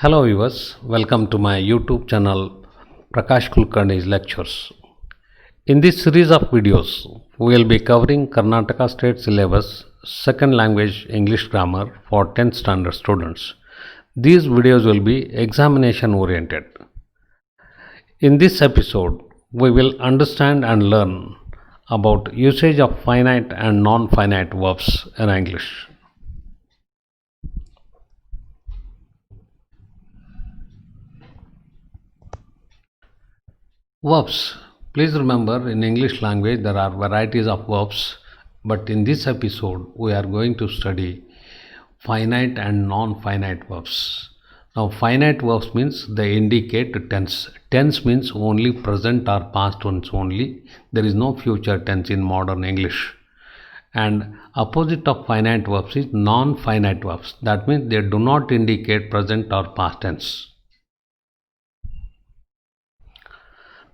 Hello viewers, welcome to my YouTube channel Prakash Kulkarni's lectures. In this series of videos, we will be covering Karnataka State Syllabus Second Language English Grammar for 10th Standard students. These videos will be examination oriented. In this episode, we will understand and learn about usage of finite and non-finite verbs in English. Verbs. Please remember, in English language there are varieties of verbs, but in this episode we are going to study finite and non-finite verbs. Now finite verbs means they indicate tense. Tense means only present or past tense only. There is no future tense in modern English. And opposite of finite verbs is non-finite verbs. That means they do not indicate present or past tense.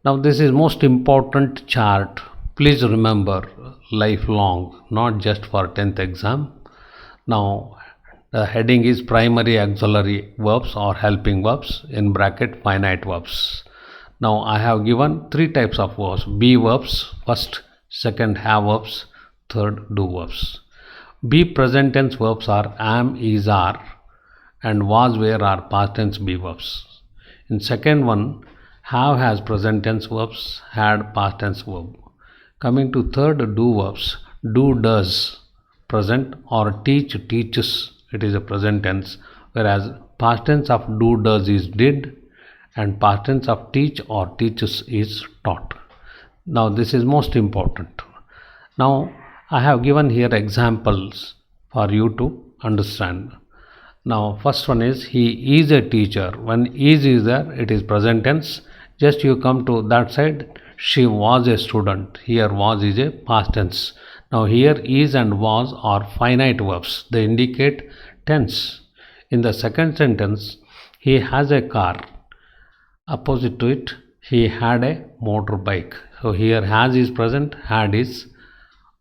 Now this is most important chart. Please remember, lifelong, not just for 10th exam. Now the heading is primary auxiliary verbs or helping verbs, in bracket finite verbs. Now I have given three types of verbs: be verbs, first, second have verbs, third do verbs. Be present tense verbs are am, is, are, and was, were are past tense be verbs. In second one, have has present tense verbs, had past tense verb. Coming to third, do verbs, do, does present, or teach, teaches, it is a present tense, whereas past tense of do, does is did, and past tense of teach or teaches is taught. Now this is most important. Now I have given here examples for you to understand. Now first one is he is a teacher. When is there, it is present tense. Just you come to that side, she was a student. Here was is a past tense. Now here is and was are finite verbs. They indicate tense. In the second sentence, he has a car. Opposite to it, he had a motorbike. So here has is present, had is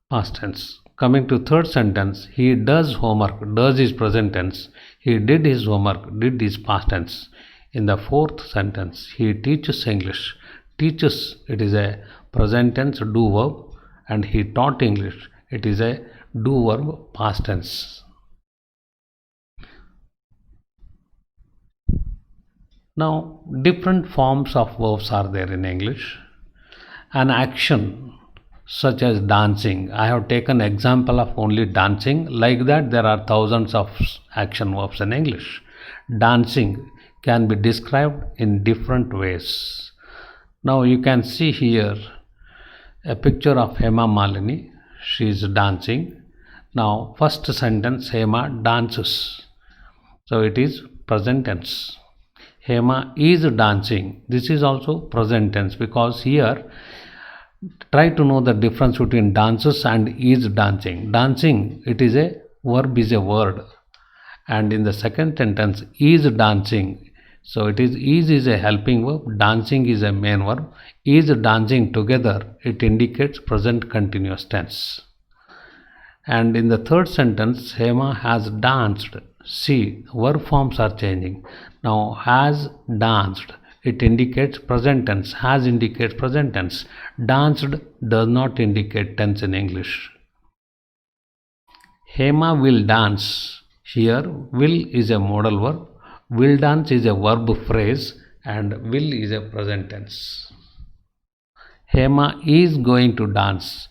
past tense. Coming to third sentence, he does homework. Does is present tense. He did his homework. Did is past tense. In the fourth sentence, he teaches English. Teaches, it is a present tense do verb, and he taught English. It is a do verb past tense. Now different forms of verbs are there in English. An action such as dancing. I have taken example of only dancing. Like that there are thousands of action verbs in English. Dancing can be described in different ways. Now you can see here a picture of Hema Malini. She is dancing. Now first sentence, Hema dances. So it is present tense. Hema is dancing. This is also present tense, because here try to know the difference between dances and is dancing. Dancing, it is a verb, is a word, and in the second sentence is dancing. So it is a helping verb, dancing is a main verb. Is dancing together, it indicates present continuous tense. And in the third sentence, Hema has danced. See, verb forms are changing. Now has danced, it indicates present tense. Has indicates present tense. Danced does not indicate tense in English. Hema will dance. Here will is a modal verb. Will dance is a verb phrase, and will is a present tense. Hema is going to dance.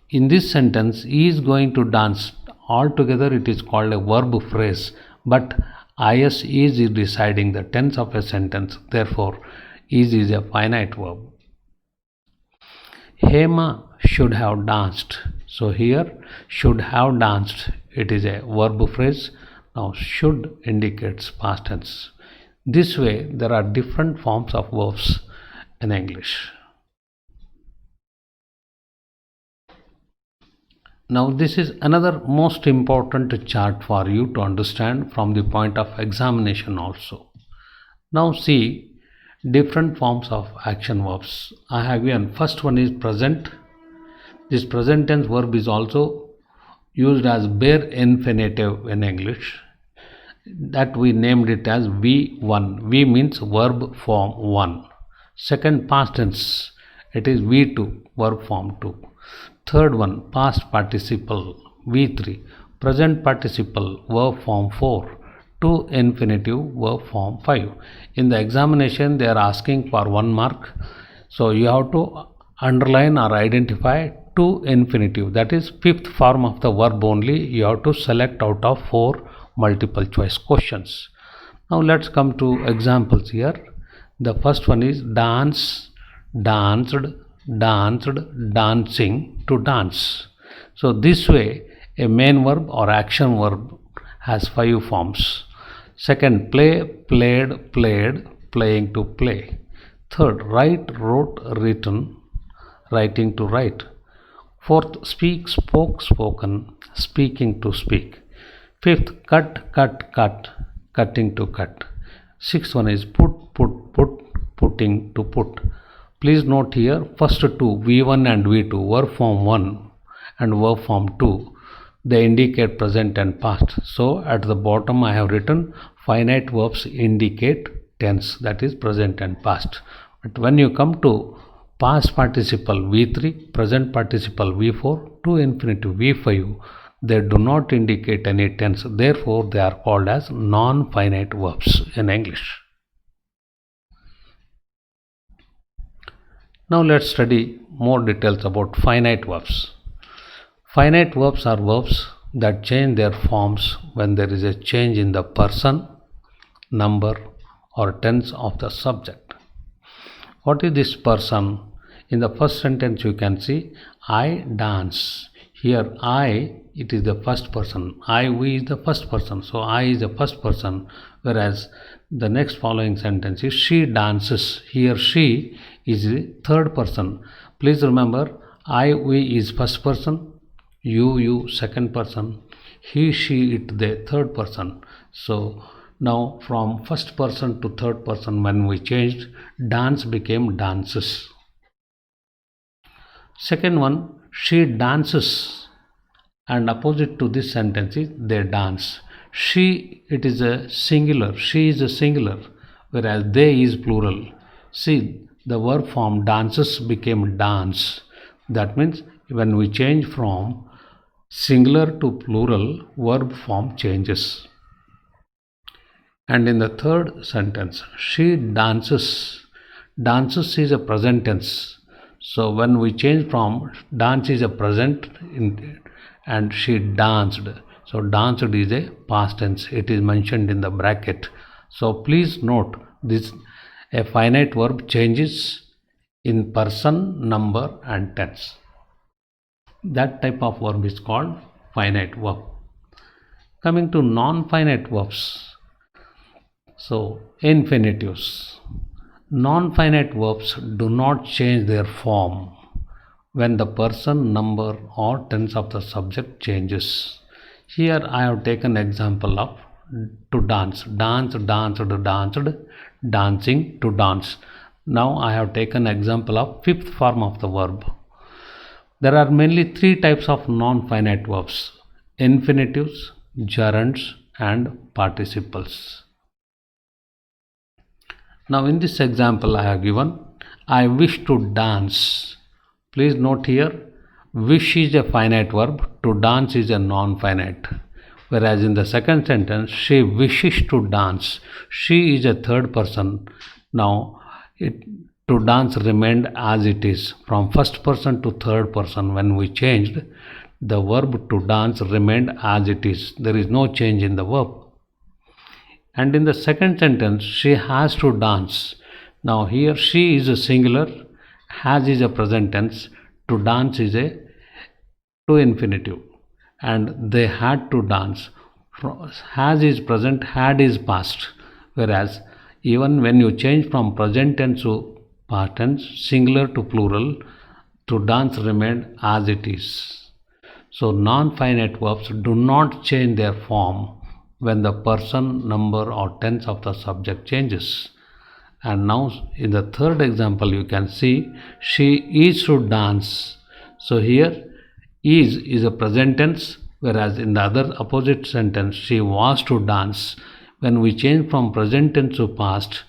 In this sentence, is going to dance, altogether it is called a verb phrase, but is deciding the tense of a sentence. Therefore is a finite verb. Hema should have danced. So here should have danced, it is a verb phrase. Now should indicates past tense. This way there are different forms of verbs in English. Now this is another most important chart for you to understand from the point of examination also. Now see different forms of action verbs. I have given first one is present. This present tense verb is also used as bare infinitive in English. that we named it as V1. V means verb form 1. Second, past tense, it is V2, verb form 2. Third one, past participle, V3. Present participle, verb form 4. To infinitive, verb form 5. In the examination, they are asking for 1 mark. So you have to underline or identify to infinitive, that is fifth form of the verb only. You have to select out of 4 multiple choice questions. Now let's come to examples here. The first one is dance, danced, danced, dancing, to dance. So this way a main verb or action verb has 5 forms. Second, play, played, played, playing, to play. Third, write, wrote, written, writing, to write. Fourth, speak, spoke, spoken, speaking, to speak. Fifth, cut, cut, cut, cutting, to cut. Sixth one is put, put, put, putting, to put. Please note here, first two, V1 and V2, verb form 1 and verb form 2, they indicate present and past. So at the bottom I have written finite verbs indicate tense, that is present and past. But when you come to past participle V3, present participle V4, to infinitive V5, they do not indicate any tense. Therefore, they are called as non-finite verbs in English. Now let's study more details about finite verbs. Finite verbs are verbs that change their forms when there is a change in the person, number, or tense of the subject. What is this person? In the first sentence you can see I dance. Here I, it is the first person. I, we is the first person. So I is the first person, whereas the next following sentence is she dances. Here she is the third person. Please remember, I, we is first person, you second person, he, she, it the third person. So now from first person to third person, when we changed, dance became dances. Second one, she dances, and opposite to this sentence is they dance. She, it is a singular, she is a singular, whereas they is plural. See, the verb form dances became dance. That means when we change from singular to plural, verb form changes. And in the third sentence, she dances. Dances is a present tense. So when we change from dance is a present and she danced. So danced is a past tense. It is mentioned in the bracket. So please note this, a finite verb changes in person, number and tense. That type of verb is called finite verb. Coming to non-finite verbs. So infinitives. Non-finite verbs do not change their form when the person, number or tense of the subject changes. Here I have taken example of to dance. Dance, danced, danced, dancing, to dance. Now I have taken example of fifth form of the verb. There are mainly 3 types of non-finite verbs: infinitives, gerunds and participles. Now in this example I have given, I wish to dance. Please note here, wish is a finite verb, to dance is a non-finite. Whereas in the second sentence, she wishes to dance. She is a third person. Now to dance remained as it is. From first person to third person, when we changed, the verb to dance remained as it is. There is no change in the verb. And in the second sentence, she has to dance. Now here she is a singular, has is a present tense, to dance is a to infinitive, and they had to dance. Has is present, had is past. Whereas even when you change from present tense to past tense, singular to plural, to dance remained as it is. So non-finite verbs do not change their form when the person, number or tense of the subject changes. And now in the third example you can see she is to dance. So here is a present tense, whereas in the other opposite sentence she was to dance. When we change from present tense to past,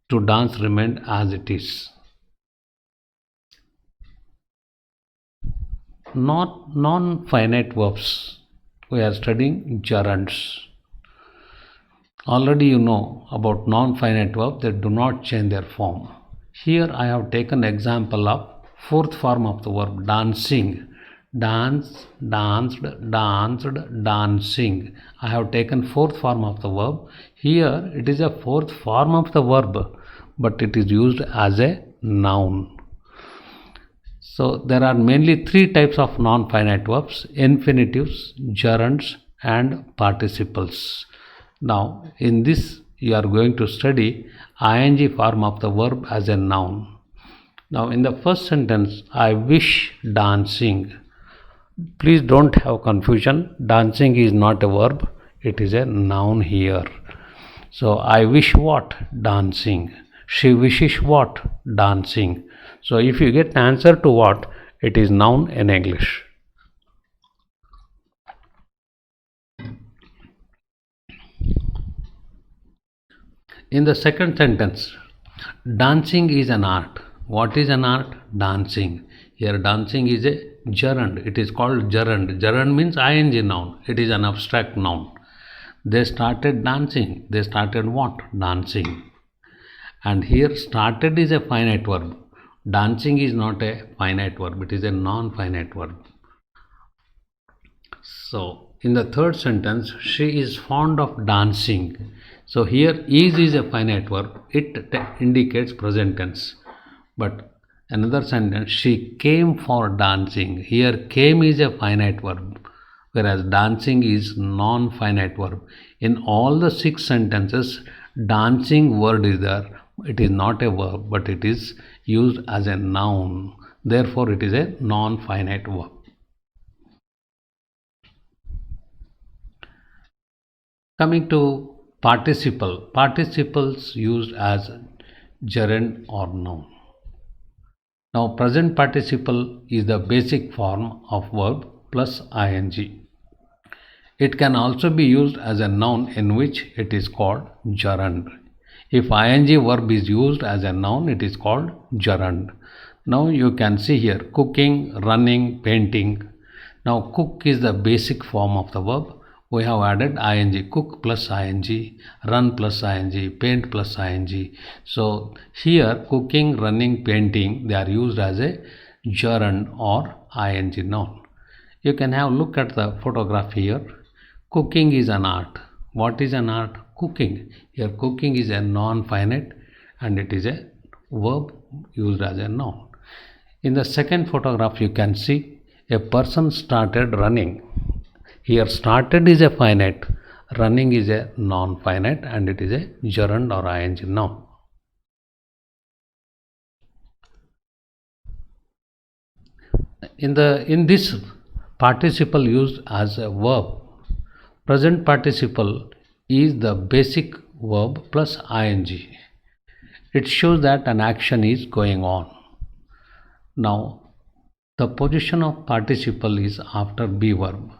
to dance remained as it is. Not non-finite verbs. We are studying gerunds. Already you know about non-finite verbs that do not change their form. Here I have taken example of fourth form of the verb dancing. Dance, danced, danced, dancing. I have taken fourth form of the verb. Here it is a fourth form of the verb, but it is used as a noun. So there are mainly three types of non-finite verbs: infinitives, gerunds, and participles. Now in this you are going to study ing form of the verb as a noun. Now in the first sentence, I wish dancing. Please don't have confusion. Dancing is not a verb, it is a noun here. So I wish what? Dancing. She wishes what? Dancing. So if you get answer to what, it is noun in English. In the second sentence, dancing is an art. What is an art? Dancing. Here dancing is a gerund. It is called gerund. Gerund means ing noun. It is an abstract noun. They started dancing. They started what? Dancing. And here started is a finite verb. Dancing is not a finite verb. It is a non-finite verb. So in the third sentence, she is fond of dancing. So here is a finite verb. It indicates present tense. But another sentence, she came for dancing. Here came is a finite verb, whereas dancing is non-finite verb. In all the 6 sentences, dancing word is there. It is not a verb, but it is used as a noun. Therefore, it is a non-finite verb. Coming to participle. Participles used as gerund or noun. Now present participle is the basic form of verb plus ing. It can also be used as a noun in which it is called gerund. If ing verb is used as a noun, it is called gerund. Now you can see here cooking, running, painting. Now cook is the basic form of the verb. We have added ing, cook plus ing, run plus ing, paint plus ing. So here cooking, running, painting, they are used as a gerund or ing noun. You can have a look at the photograph here. Cooking is an art. What is an art? Cooking. Here cooking is a non-finite and it is a verb used as a noun. In the second photograph you can see a person started running. Here started is a finite, running is a non-finite and it is a gerund or ing noun. In this participle used as a verb, present participle is the basic verb plus ing. It shows that an action is going on. Now the position of participle is after be verb.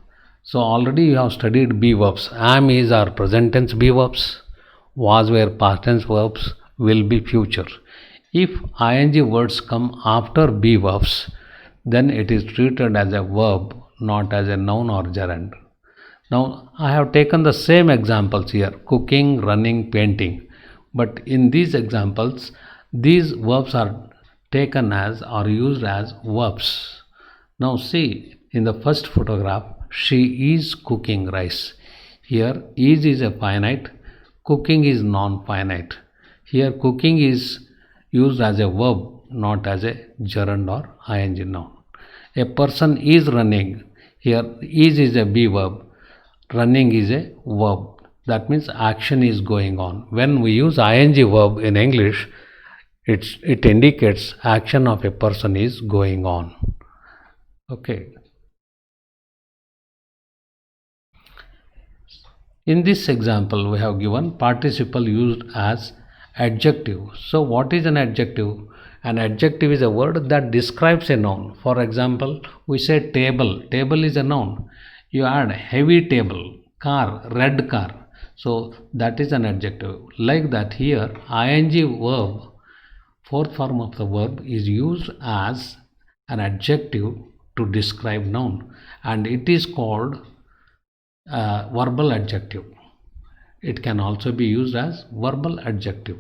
So already you have studied be verbs. Am, is are present tense be verbs. Was were past tense verbs. Will be future. If ing words come after be verbs, then it is treated as a verb, not as a noun or gerund. Now I have taken the same examples here: cooking, running, painting. But in these examples, these verbs are taken as or used as verbs. Now see, in the first photograph, she is cooking rice. Here is a finite, cooking is non-finite. Here cooking is used as a verb, not as a gerund or ing noun. A person is running. Here is a be verb, running is a verb. That means action is going on. When we use ing verb in English, it indicates action of a person is going on. Okay. In this example, we have given participle used as adjective. So what is an adjective? An adjective is a word that describes a noun. For example, we say table. Table is a noun. You add heavy table, car, red car. So that is an adjective. Like that here, ing verb, fourth form of the verb, is used as an adjective to describe noun, and it is called verbal adjective. It can also be used as verbal adjective.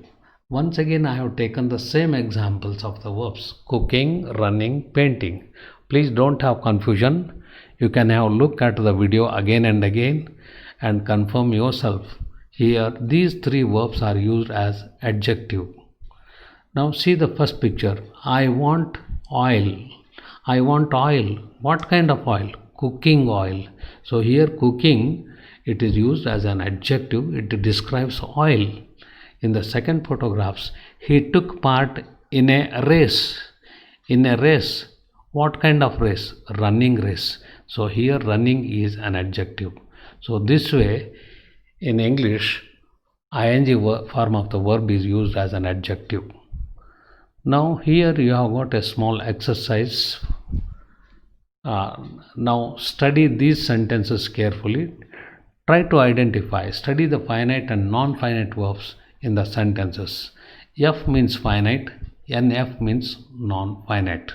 Once again, I have taken the same examples of the verbs cooking, running, painting. Please don't have confusion. You can have a look at the video again and again and confirm yourself. Here, these three verbs are used as adjective. Now see the first picture. I want oil. I want oil. What kind of oil? Cooking oil. So here cooking, it is used as an adjective. It describes oil. In the second photographs, he took part in a race. In a race. What kind of race? Running race. So here running is an adjective. So this way in English, ing form of the verb is used as an adjective. Now here you have got a small exercise. Now study these sentences carefully. Try to identify, study the finite and non-finite verbs in the sentences. F means finite, NF means non-finite.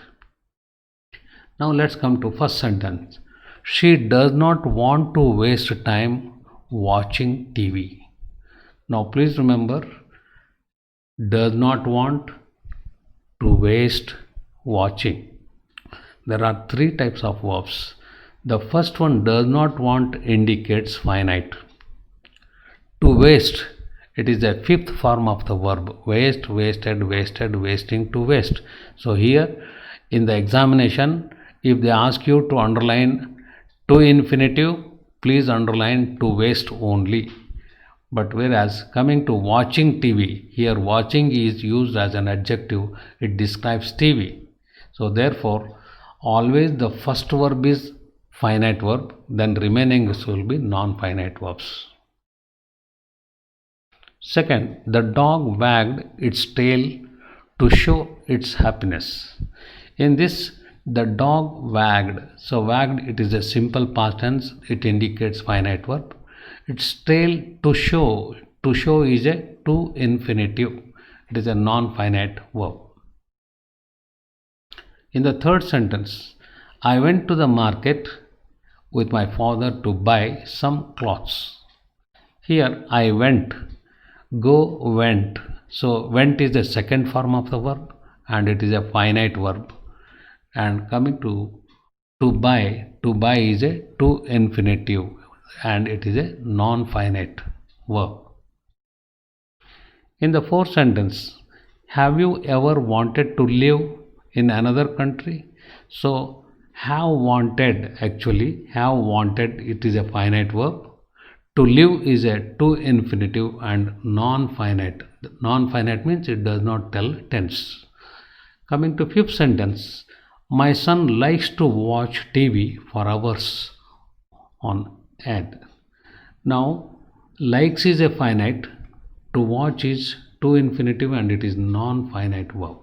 Now let's come to first sentence. She does not want to waste time watching TV. Now please remember, does not want to waste watching. There are three types of verbs. The first one, does not want, indicates finite. To waste, it is a fifth form of the verb. Waste, wasted, wasted, wasting, to waste. So here in the examination, if they ask you to underline to infinitive, please underline to waste only. But whereas coming to watching TV, here watching is used as an adjective. It describes TV. So therefore, always the first verb is finite verb, then remaining will be non-finite verbs. Second, the dog wagged its tail to show its happiness. In this, the dog wagged. So wagged, it is a simple past tense. It indicates finite verb. Its tail to show. To show is a to infinitive. It is a non-finite verb. In the third sentence, I went to the market with my father to buy some clothes. Here I went, go went. So went is the second form of the verb and it is a finite verb. And coming to buy is a to infinitive and it is a non-finite verb. In the fourth sentence, have you ever wanted to live in another country? So have wanted, actually have wanted, it is a finite verb. To live is a to infinitive and non-finite. Non-finite means it does not tell tense. Coming to fifth sentence, my son likes to watch TV for hours on end. Now likes is a finite, to watch is to infinitive and it is non-finite verb.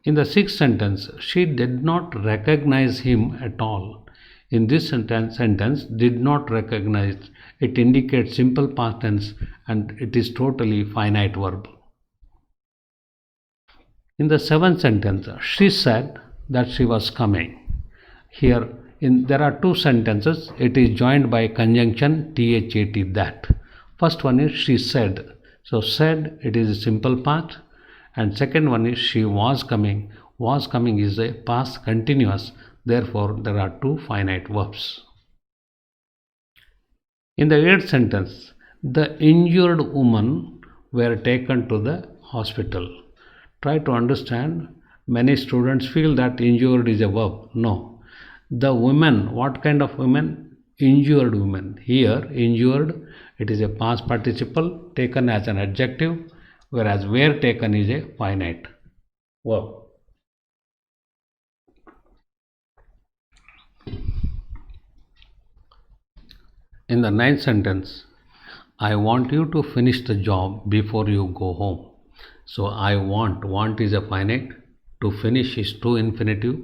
In the sixth sentence, she did not recognize him at all. In this sentence did not recognize, it indicates simple past tense and it is totally finite verb. In the seventh sentence, she said that she was coming. Here there are two sentences. It is joined by conjunction that, that. First one is she said. So said, it is a simple past. And second one is she was coming. Was coming is a past continuous. Therefore, there are two finite verbs. In the eighth sentence, the injured women were taken to the hospital. Try to understand. Many students feel that injured is a verb. No. The women, what kind of women? Injured women. Here, injured, it is a past participle taken as an adjective, whereas were taken is a finite verb. In the ninth sentence, I want you to finish the job before you go home. So I want is a finite, to finish is to infinitive,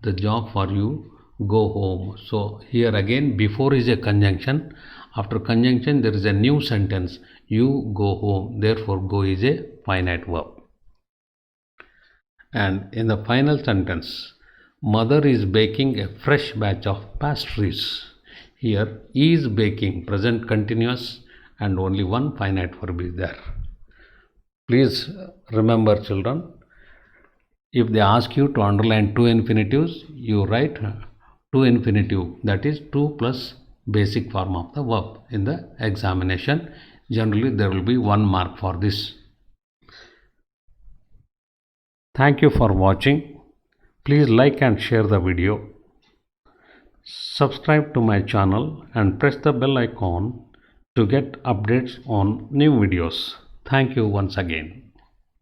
the job for you, go home. So here again before is a conjunction, After conjunction, there is a new sentence. You go home. Therefore, go is a finite verb. And in the final sentence, mother is baking a fresh batch of pastries. Here, is baking, present continuous, and only one finite verb is there. Please remember, children, if they ask you to underline two infinitives, you write two infinitive, that is 2 plus basic form of the verb in the examination. Generally, there will be 1 mark for this. Thank you for watching. Please like and share the video. Subscribe to my channel and press the bell icon to get updates on new videos. Thank you once again.